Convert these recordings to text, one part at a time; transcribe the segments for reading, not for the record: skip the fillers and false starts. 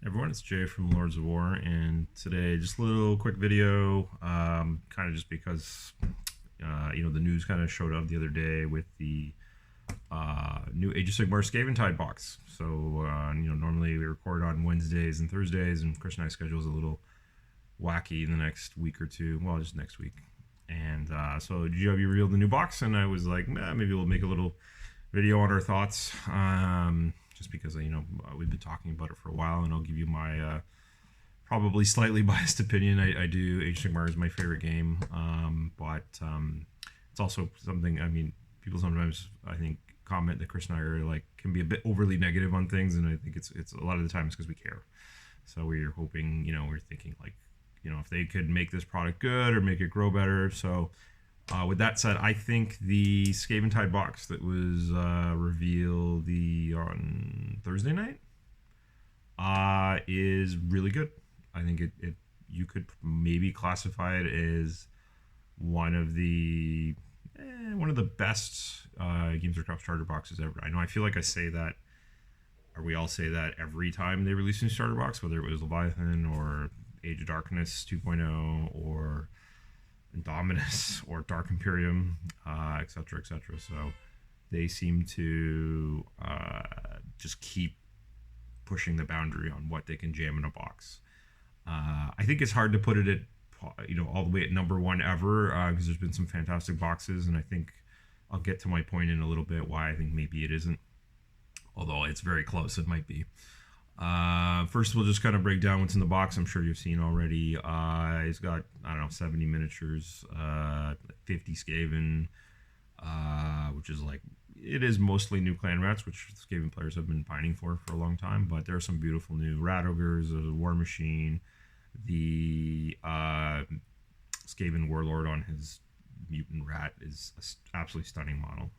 Everyone, it's Jay from Lords of War, and today just a little quick video, kind of just because the news kind of showed up the other day with the new Age of Sigmar Skaventide box. So normally we record on Wednesdays and Thursdays, and Chris and I's schedule is a little wacky in the next week or two. Well, just next week. And so GW revealed the new box, and I was like, maybe we'll make a little video on our thoughts. Just because we've been talking about it for a while, and I'll give you my probably slightly biased opinion. I do Age of Sigmar is my favorite game, but it's also something. I mean, people sometimes I think comment that Chris and I are like can be a bit overly negative on things, and I think it's a lot of the time it's because we care. So we're hoping, we're thinking like, if they could make this product good or make it grow better. So with that said, I think the Skaventide box that was revealed on Thursday night is really good. I think it you could maybe classify it as one of the best Games Workshop starter boxes ever. I know I feel like I say that, or we all say that every time they release a new starter box, whether it was Leviathan or Age of Darkness 2.0 or Indominus or Dark Imperium, etc., etc. So they seem to just keep pushing the boundary on what they can jam in a box. I think it's hard to put it at all the way at number one ever, because there's been some fantastic boxes, and I think I'll get to my point in a little bit why I think maybe it isn't, although it's very close. It might be. First, we'll just kind of break down what's in the box. I'm sure you've seen already. He's got, 70 miniatures, 50 Skaven, which is like, it is mostly new clan rats, which Skaven players have been pining for a long time. But there are some beautiful new rat ogres, a war machine, the Skaven warlord on his mutant rat is an absolutely stunning model.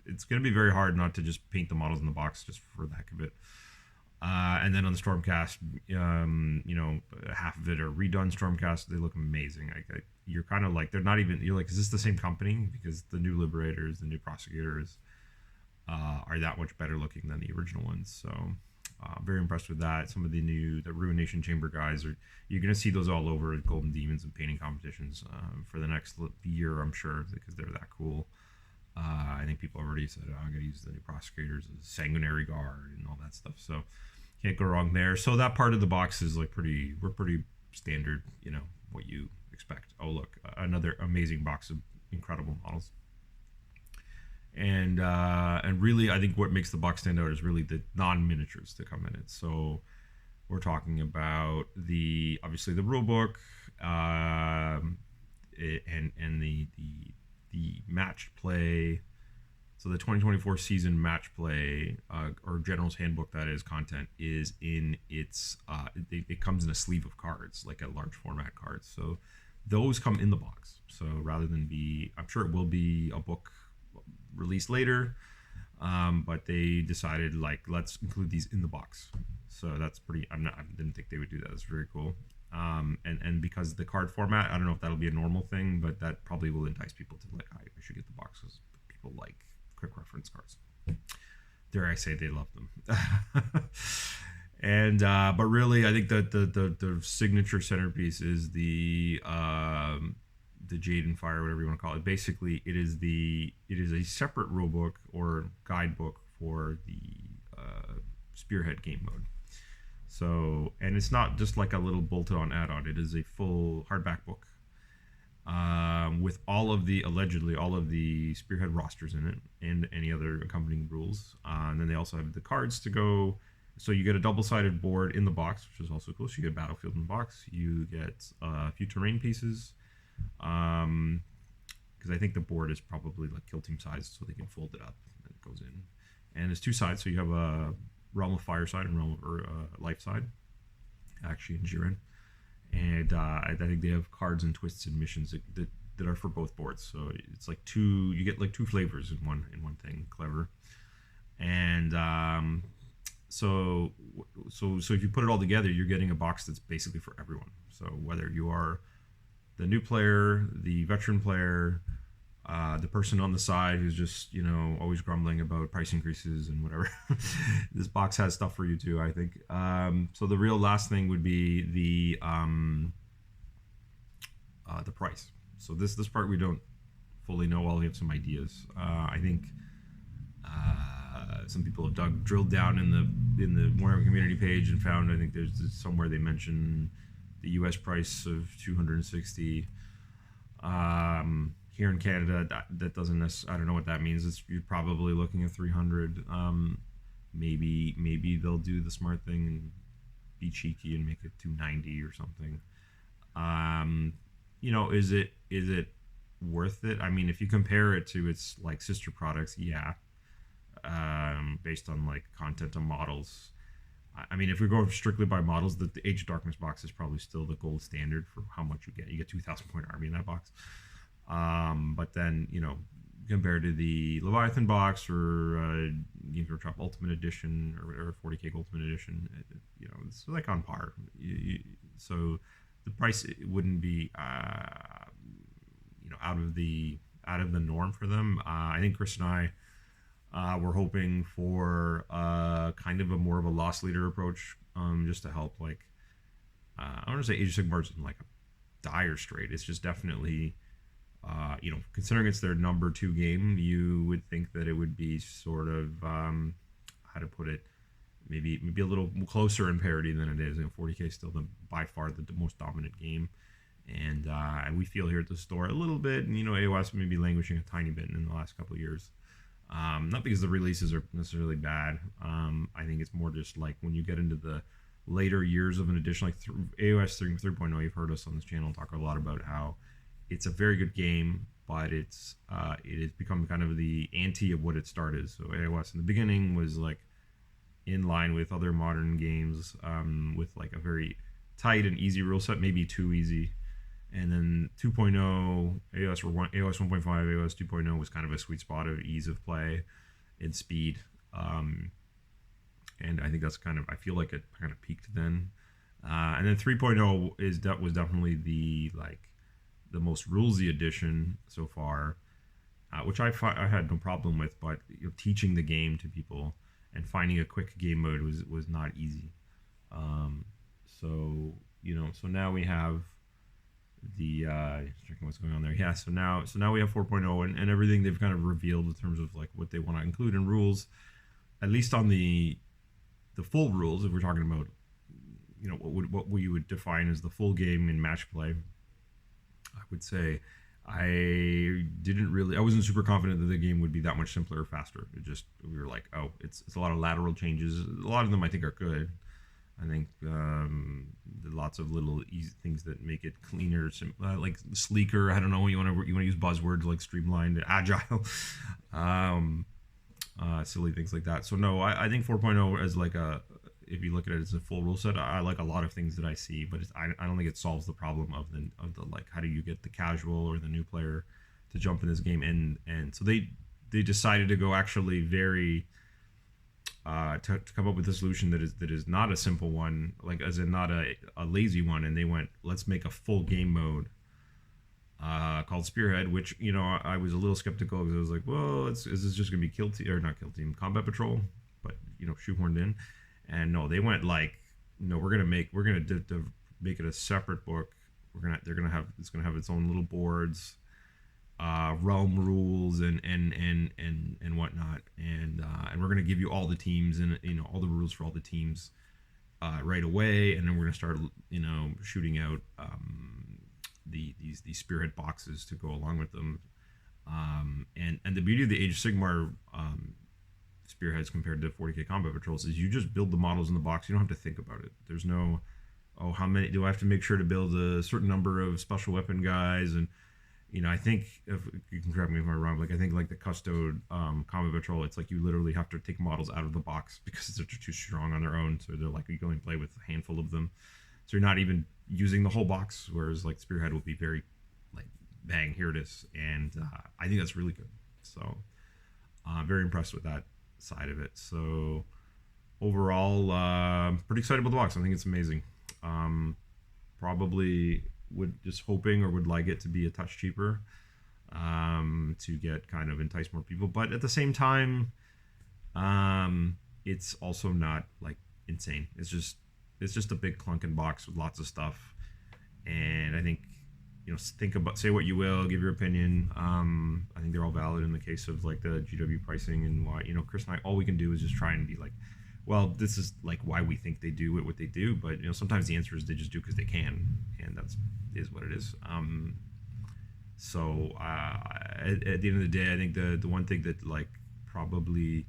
It's going to be very hard not to just paint the models in the box just for the heck of it. And then on the Stormcast, half of it are redone Stormcast. They look amazing. You're kind of like, they're not even, you're like, is this the same company? Because the new Liberators, the new Prosecutors are that much better looking than the original ones. So very impressed with that. Some of the Ruination Chamber guys, you're going to see those all over at Golden Demons and painting competitions for the next year, I'm sure, because they're that cool. I think people already said, I'm going to use the new Prosecutors as Sanguinary Guard and all that stuff. So can't go wrong there. So that part of the box is like pretty standard, what you expect. Oh, look, another amazing box of incredible models. And really, I think what makes the box stand out is really the non-miniatures that come in it. So we're talking about obviously the rule book, and the match play. So the 2024 season match play, or General's Handbook, that is, content is in its, it comes in a sleeve of cards, like a large format cards. So those come in the box. So rather than I'm sure it will be a book released later, but they decided, like, let's include these in the box. So that's pretty, I didn't think they would do that. That's very cool. And because the card format, I don't know if that'll be a normal thing, but that probably will entice people to like, I should get the boxes. People like quick reference cards. Dare I say they love them. And but really, I think that the signature centerpiece is the Jade and Fire, whatever you want to call it. Basically, it is a separate rule book or guidebook for the Spearhead game mode. So, and it's not just like a little bolted-on add-on. It is a full hardback book with allegedly all of the Spearhead rosters in it and any other accompanying rules. And then they also have the cards to go. So you get a double-sided board in the box, which is also cool. So you get Battlefield in the box. You get a few terrain pieces. Because I think the board is probably like Kill Team size, so they can fold it up and it goes in. And it's two sides, so you have a Realm of Fire side and Realm of Life side, actually in Jiren. And I think they have cards and twists and missions that are for both boards. So it's like you get like two flavors in one thing. Clever. And so if you put it all together, you're getting a box that's basically for everyone. So whether you are the new player, the veteran player, The person on the side who's just, always grumbling about price increases and whatever. This box has stuff for you too, I think. So the real last thing would be the price. So this part we don't fully know. Well, we have some ideas. I think some people have drilled down in the Warhammer community page and found, I think there's somewhere they mention the U.S. price of 260. Here in Canada, that doesn't necessarily, I don't know what that means. You're probably looking at 300. Maybe they'll do the smart thing and be cheeky and make it 290 or something. Is it worth it? I mean, if you compare it to its like sister products, yeah. Based on like content and models. I mean, if we go strictly by models, the Age of Darkness box is probably still the gold standard for how much you get. You get 2,000 point army in that box. But then, compared to the Leviathan box or Games Workshop Ultimate Edition or 40K Ultimate Edition, it's like on par. So the price wouldn't be, out of the norm for them. I think Chris and I we're hoping for kind of a more of a loss leader approach, just to help. Like, I don't want to say Age of Sigmar is in like a dire strait. It's just definitely, considering it's their number 2 game, you would think that it would be sort of, how to put it, maybe a little closer in parity than it is. 40K is still by far the most dominant game. And we feel here at the store a little bit, and AOS may be languishing a tiny bit in the last couple of years. Not because the releases are necessarily bad. I think it's more just like when you get into the later years of an edition, like AOS 3.0, you've heard us on this channel talk a lot about how it's a very good game, but it has become kind of the anti of what it started. So AOS in the beginning was like in line with other modern games, with like a very tight and easy rule set, maybe too easy. And then 2.0, AOS 1.5, AOS 2.0 was kind of a sweet spot of ease of play and speed. And I think that's I feel like it kind of peaked then. And then 3.0 was definitely the most rulesy edition so far, which I had no problem with, but teaching the game to people and finding a quick game mode was not easy. So now we have the checking what's going on there. Yeah, so now we have 4.0 and everything they've kind of revealed in terms of like what they want to include in rules, at least on the full rules. If we're talking about what we would define as the full game in match play, I would say I wasn't super confident that the game would be that much simpler or faster. We were like, oh, it's a lot of lateral changes. A lot of them I think are good. I think lots of little easy things that make it cleaner, like sleeker. I don't know. You want to use buzzwords like streamlined, agile, silly things like that. So no, I think 4.0 is like if you look at it as a full rule set, I like a lot of things that I see, but I don't think it solves the problem of the like how do you get the casual or the new player to jump in this game, and so they decided to go actually very. To come up with a solution that is not a simple one, like as in not a lazy one, and they went, let's make a full game mode called Spearhead, which I was a little skeptical because I was like, well, is this just gonna be kill team or not kill team, combat patrol, but shoehorned in, and no, they went like, no, we're gonna make it a separate book. It's gonna have its own little boards. Realm rules and whatnot, and we're gonna give you all the teams and all the rules for all the teams right away, and then we're gonna start shooting out these Spearhead boxes to go along with them, and the beauty of the Age of Sigmar Spearheads compared to 40K combat patrols is you just build the models in the box. You don't have to think about it. There's no how many do I have to make sure to build a certain number of special weapon guys, and I think, if you can correct me if I'm wrong, like I think like the Custode Combat Patrol, it's like you literally have to take models out of the box because they're too strong on their own. So they're like, you can only play with a handful of them. So you're not even using the whole box, whereas like Spearhead will be very like, bang, here it is. And I think that's really good. So I'm very impressed with that side of it. So overall, pretty excited about the box. I think it's amazing. Probably would just hoping or would like it to be a touch cheaper. to get kind of entice more people. But at the same time, it's also not like insane. It's just a big clunking box with lots of stuff. And I think, think about, say what you will, give your opinion. I think they're all valid in the case of like the GW pricing and why, Chris and I, all we can do is just try and be like, well, this is like why we think they do what they do. But sometimes the answer is they just do because they can, and is what it is. So at the end of the day, I think the one thing that like probably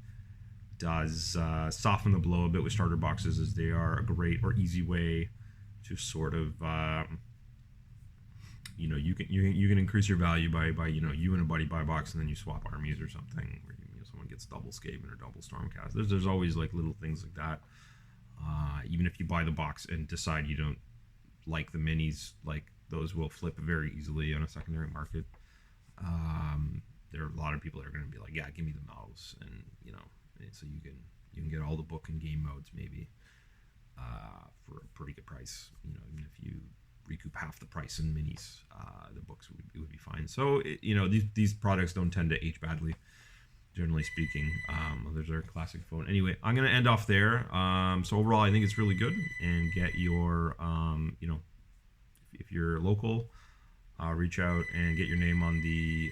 does soften the blow a bit with starter boxes is they are a great or easy way to sort of you can increase your value by you and a buddy buy a box and then you swap armies or something, where someone gets double Skaven or double Stormcast. There's always like little things like that. Even if you buy the box and decide you don't like the minis, like those will flip very easily on a secondary market. There are a lot of people that are going to be like, yeah, give me the mouse, and so you can get all the book and game modes maybe for a pretty good price. Even if you recoup half the price in minis, the books would be fine. So these products don't tend to age badly, generally speaking. Others are classic phone. Anyway, I'm going to end off there. So overall, I think it's really good, and get your if you're local, reach out and get your name on the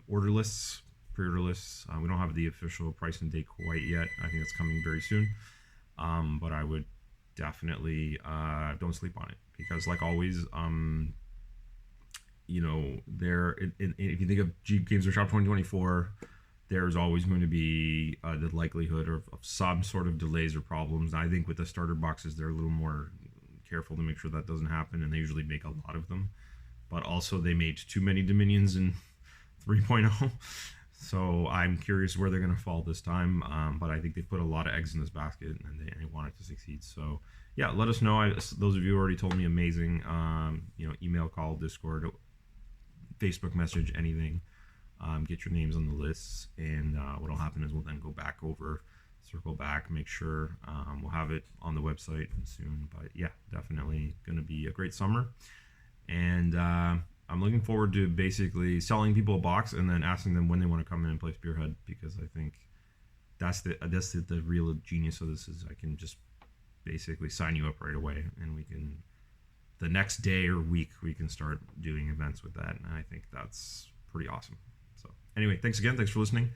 order lists, pre-order lists. We don't have the official price and date quite yet. I think it's coming very soon. But I would definitely don't sleep on it, because like always, there, if you think of Games Workshop 2024, there's always going to be the likelihood of some sort of delays or problems. I think with the starter boxes, they're a little more careful to make sure that doesn't happen, and they usually make a lot of them. But also they made too many Dominions in 3.0, so I'm curious where they're going to fall this time. But I think they put a lot of eggs in this basket, and they want it to succeed. So yeah, let us know. Those of you who already told me, amazing. Email, call, Discord, Facebook message, anything. Get your names on the lists, and what'll happen is we'll then go back over, circle back, make sure we'll have it on the website soon. But yeah, definitely going to be a great summer, and I'm looking forward to basically selling people a box and then asking them when they want to come in and play Spearhead, because I think that's the real genius of this, is I can just basically sign you up right away, and we can, the next day or week, we can start doing events with that, and I think that's pretty awesome. So anyway, thanks again. Thanks for listening.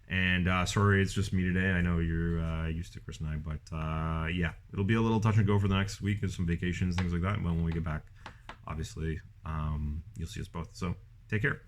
And sorry, it's just me today. I know you're used to Chris and I, but yeah, it'll be a little touch and go for the next week, and some vacations, things like that. But when we get back, obviously, you'll see us both. So take care.